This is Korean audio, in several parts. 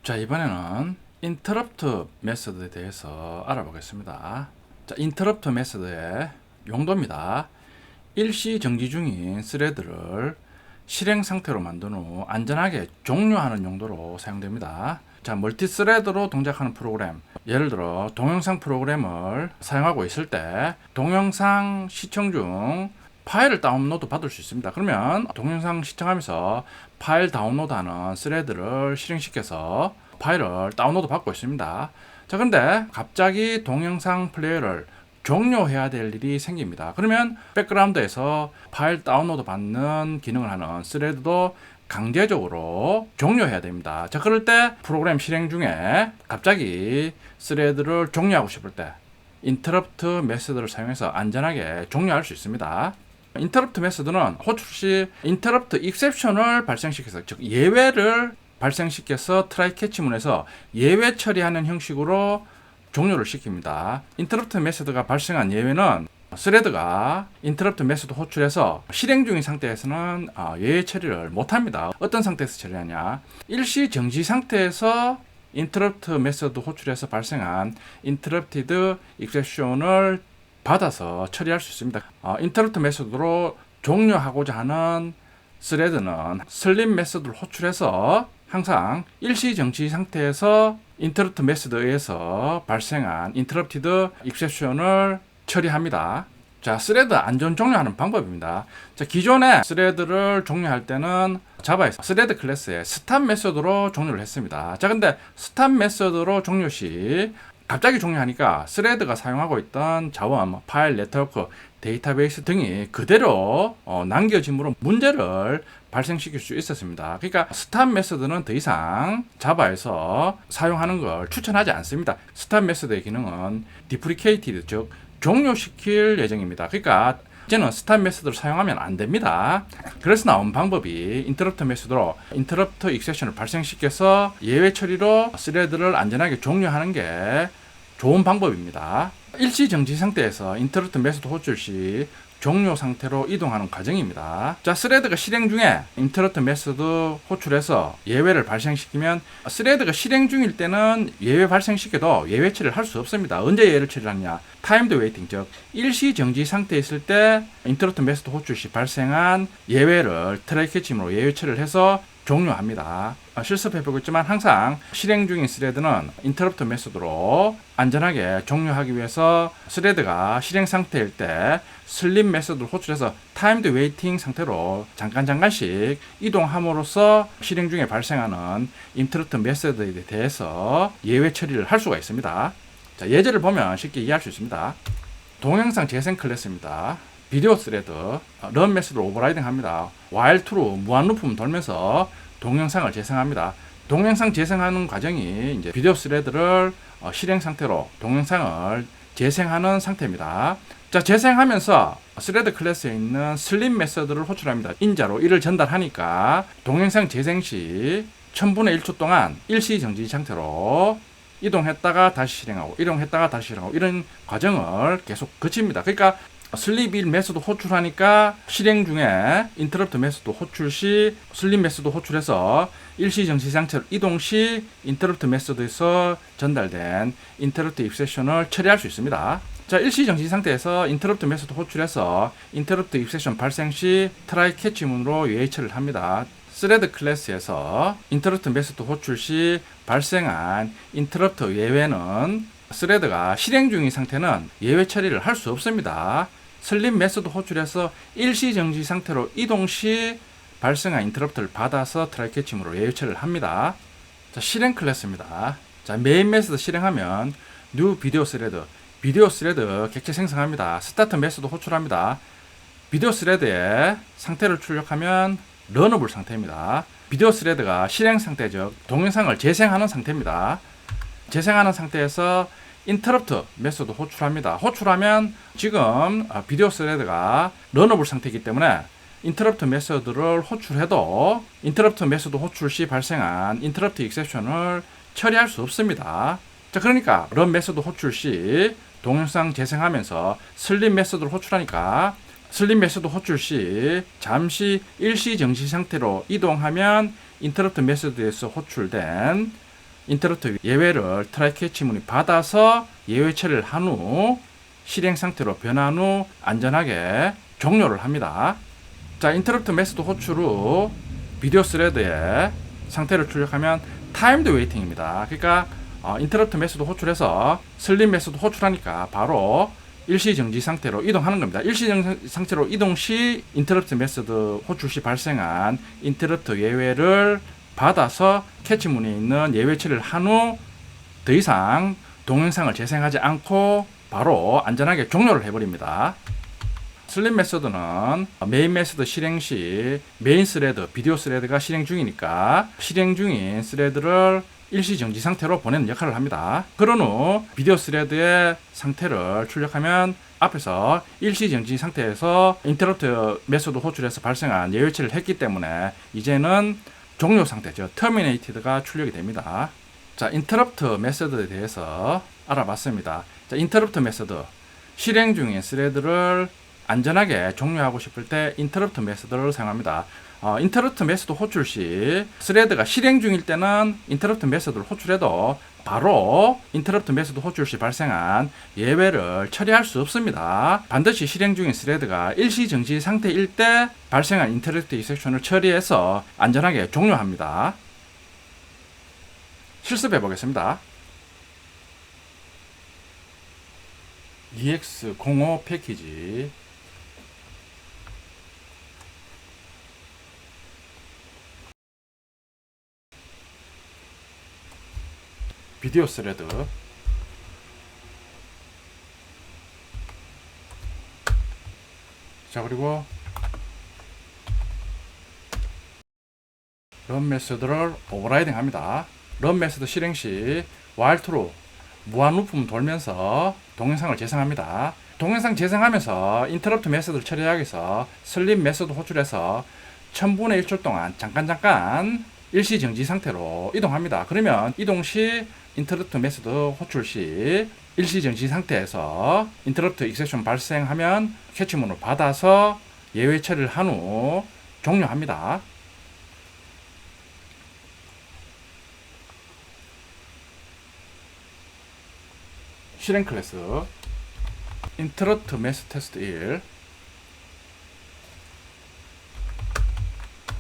자, 이번에는 인터럽트 메서드에 대해서 알아보겠습니다. 자, 인터럽트 메서드의 용도입니다. 일시 정지 중인 스레드를 실행 상태로 만든 후 안전하게 종료하는 용도로 사용됩니다. 자, 멀티스레드로 동작하는 프로그램, 예를 들어 동영상 프로그램을 사용하고 있을 때 동영상 시청 중 파일을 다운로드 받을 수 있습니다. 그러면 동영상 시청하면서 파일 다운로드하는 스레드를 실행시켜서 파일을 다운로드 받고 있습니다. 자, 그런데 갑자기 동영상 플레이어를 종료해야 될 일이 생깁니다. 그러면 백그라운드에서 파일 다운로드 받는 기능을 하는 스레드도 강제적으로 종료해야 됩니다. 자, 그럴 때 프로그램 실행 중에 갑자기 스레드를 종료하고 싶을 때 인터럽트 메서드를 사용해서 안전하게 종료할 수 있습니다. 인터럽트 메서드는 호출 시 인터럽트 익셉션을 발생시켜서, 즉 예외를 발생시켜서 트라이 캐치문에서 예외 처리하는 형식으로 종료를 시킵니다. 인터럽트 메서드가 발생한 예외는 스레드가 인터럽트 메서드 호출해서 실행 중인 상태에서는 예외 처리를 못합니다. 어떤 상태에서 처리하냐? 일시 정지 상태에서 인터럽트 메서드 호출해서 발생한 인터럽티드 익셉션을 받아서 처리할 수 있습니다. 인터럽트 메서드로 종료하고자 하는 스레드는 슬립 메서드를 호출해서 항상 일시 정지 상태에서 인터럽트 메서드에 의해서 발생한 인터럽티드 익셉션을 처리합니다. 자, 스레드 안전 종료하는 방법입니다. 자, 기존에 스레드를 종료할 때는 자바에서 스레드 클래스의 스탑 메서드로 종료를 했습니다. 자, 근데 스탑 메서드로 종료 시 갑자기 종료하니까 스레드가 사용하고 있던 자원, 파일, 네트워크, 데이터베이스 등이 그대로 남겨짐으로 문제를 발생시킬 수 있었습니다. 그러니까 스탑 메서드는 더 이상 자바에서 사용하는 걸 추천하지 않습니다. 스탑 메서드의 기능은 디프리케이티드, 즉 종료시킬 예정입니다. 그러니까 이제는 스탑 메서드를 사용하면 안 됩니다. 그래서 나온 방법이 인터럽트 메서드로 인터럽트 익셉션을 발생시켜서 예외 처리로 스레드를 안전하게 종료하는 게 좋은 방법입니다. 일시 정지 상태에서 인터럽트 메서드 호출 시 종료 상태로 이동하는 과정입니다. 자, 스레드가 실행 중에 인터럽트 메서드 호출해서 예외를 발생시키면 스레드가 실행 중일 때는 예외 발생시켜도 예외 처리를 할 수 없습니다. 언제 예외를 처리하느냐? 타임드 웨이팅, 즉 일시 정지 상태에 있을 때 인터럽트 메서드 호출 시 발생한 예외를 트라이 캐치문으로 예외 처리를 해서 종료합니다. 실습해보겠지만 항상 실행 중인 스레드는 인터럽트 메서드로 안전하게 종료하기 위해서 스레드가 실행 상태일 때 슬립 메서드를 호출해서 타임드 웨이팅 상태로 잠깐씩 이동함으로써 실행 중에 발생하는 인터럽트 메서드에 대해서 예외 처리를 할 수가 있습니다. 자, 예제를 보면 쉽게 이해할 수 있습니다. 동영상 재생 클래스입니다. 비디오 스레드, 런 메서드를 오버라이딩 합니다. while true, 무한 루프만 돌면서 동영상을 재생합니다. 동영상 재생하는 과정이 이제 비디오 스레드를 실행 상태로 동영상을 재생하는 상태입니다. 자, 재생하면서 스레드 클래스에 있는 슬립 메서드를 호출합니다. 인자로 이를 전달하니까 동영상 재생 시 1000분의 1초 동안 일시 정지 상태로 이동했다가 다시 실행하고 이동했다가 다시 실행하고 이런 과정을 계속 거칩니다. 그러니까 슬립 1 메서드 호출하니까 실행 중에 인터럽트 메서드 호출 시 슬립 메서드 호출해서 일시 정지 상태로 이동 시 인터럽트 메서드에서 전달된 인터럽트 익셉션을 처리할 수 있습니다. 자, 일시 정지 상태에서 인터럽트 메서드 호출해서 인터럽트 익셉션 발생 시 트라이 캐치문으로 예외 처리를 합니다. 스레드 클래스에서 인터럽트 메서드 호출 시 발생한 인터럽트 예외는 스레드가 실행 중인 상태는 예외 처리를 할 수 없습니다. 슬립 메서드 호출해서 일시 정지 상태로 이동 시 발생한 인터럽트를 받아서 트라이 캐치문으로 예외 처리를 합니다. 자, 실행 클래스입니다. 자, 메인 메서드 실행하면 뉴 비디오 스레드, 비디오 스레드 객체 생성합니다. 스타트 메서드 호출합니다. 비디오 스레드의 상태를 출력하면 러너블 상태입니다. 비디오 스레드가 실행 상태죠. 동영상을 재생하는 상태입니다. 재생하는 상태에서 인터럽트 메서드 호출합니다. 호출하면 지금 비디오 스레드가 러너블 상태이기 때문에 인터럽트 메서드를 호출해도 인터럽트 메서드 호출 시 발생한 인터럽트 익셉션을 처리할 수 없습니다. 자, 그러니까 런 메서드 호출 시 동영상 재생하면서 슬립 메서드를 호출하니까 슬립 메서드 호출 시 잠시 일시 정지 상태로 이동하면 인터럽트 메서드에서 호출된 인터럽트 예외를 트라이 캐치문이 받아서 예외 처리를 한 후 실행 상태로 변한 후 안전하게 종료를 합니다. 자, 인터럽트 메소드 호출 후 비디오 스레드의 상태를 출력하면 타임드 웨이팅입니다. 그러니까 인터럽트 메소드 호출해서 슬립 메소드 호출하니까 바로 일시 정지 상태로 이동하는 겁니다. 일시 정지 상태로 이동 시 인터럽트 메소드 호출 시 발생한 인터럽트 예외를 받아서 캐치문에 있는 예외 처리를 한 후 더 이상 동영상을 재생하지 않고 바로 안전하게 종료를 해버립니다. 슬립 메소드는 메인 메소드 실행 시 메인 스레드, 비디오 스레드가 실행 중이니까 실행 중인 스레드를 일시 정지 상태로 보내는 역할을 합니다. 그런 후 비디오 스레드의 상태를 출력하면 앞에서 일시 정지 상태에서 인터럽트 메소드 호출해서 발생한 예외 처리를 했기 때문에 이제는 종료 상태죠. 터미네이티드가 출력이 됩니다. 자, 인터럽트 메소드에 대해서 알아봤습니다. 자, 인터럽트 메소드 실행 중인 스레드를 안전하게 종료하고 싶을 때 인터럽트 메소드를 사용합니다. 인터럽트 메소드 호출 시 스레드가 실행 중일 때는 인터럽트 메소드를 호출해도 바로 인터럽트 메소드 호출 시 발생한 예외를 처리할 수 없습니다. 반드시 실행 중인 스레드가 일시 정지 상태일 때 발생한 인터럽트 익셉션을 처리해서 안전하게 종료합니다. 실습해 보겠습니다. EX05 패키지 비디오 스레드 자, 그리고 런 메소드를 오버라이딩 합니다. 런 메소드 실행 시 while true 무한 루프음 돌면서 동영상을 재생합니다. 동영상 재생하면서 인터럽트 메소드를 처리하기 위해서 슬립 메소드 호출해서 1000분의 1초 동안 잠깐 일시 정지 상태로 이동합니다. 그러면 이동 시 인터럽트 메소드 호출 시 일시 정지 상태에서 인터럽트 익셉션 발생하면 캐치문을 받아서 예외 처리를 한 후 종료합니다. 실행 클래스 인터럽트 메소드 테스트 1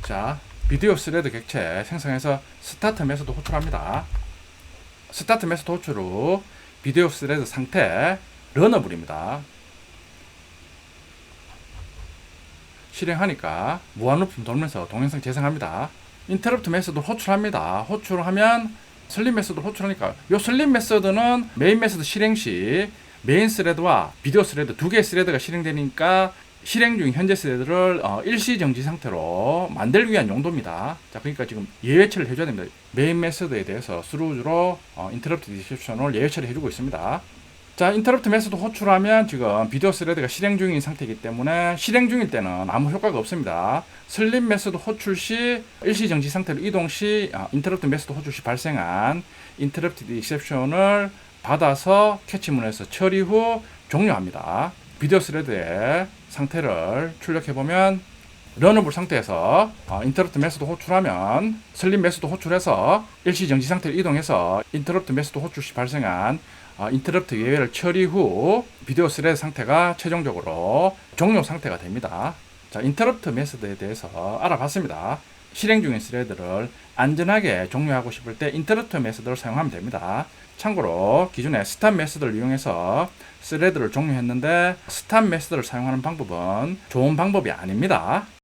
자, 비디오 스레드 객체 생성해서 스타트 메소드 호출합니다. 스타트 메소드 호출 후 비디오 스레드 상태 러너블입니다. 실행하니까 무한루프 돌면서 동영상 재생합니다. 인터럽트 메소드 호출합니다. 호출하면 슬립 메소드 호출하니까 이 슬립 메소드는 메인 메소드 실행 시 메인 스레드와 비디오 스레드 두 개의 스레드가 실행되니까 실행 중인 현재 스레드를 일시 정지 상태로 만들기 위한 용도입니다. 자, 그러니까 지금 예외 처리를 해줘야 됩니다. 메인 메소드에 대해서 스루즈로 인터럽트 디셉션을 예외 처리 해주고 있습니다. 자, 인터럽트 메소드 호출하면 지금 비디오 스레드가 실행 중인 상태이기 때문에 실행 중일 때는 아무 효과가 없습니다. 슬립 메소드 호출 시 일시 정지 상태로 이동 시 인터럽트 메소드 호출 시 발생한 인터럽트 익셉션을 받아서 캐치문에서 처리 후 종료합니다. 비디오 스레드의 상태를 출력해보면 러너블 상태에서 인터럽트 메소드 호출하면 슬립 메소드 호출해서 일시 정지 상태로 이동해서 인터럽트 메소드 호출 시 발생한 인터럽트 예외를 처리 후 비디오 스레드 상태가 최종적으로 종료 상태가 됩니다. 자, 인터럽트 메소드에 대해서 알아봤습니다. 실행 중인 스레드를 안전하게 종료하고 싶을 때 인터럽트 메소드를 사용하면 됩니다. 참고로 기존에 스탑 메소드를 이용해서 스레드를 종료했는데 스탑 메소드를 사용하는 방법은 좋은 방법이 아닙니다.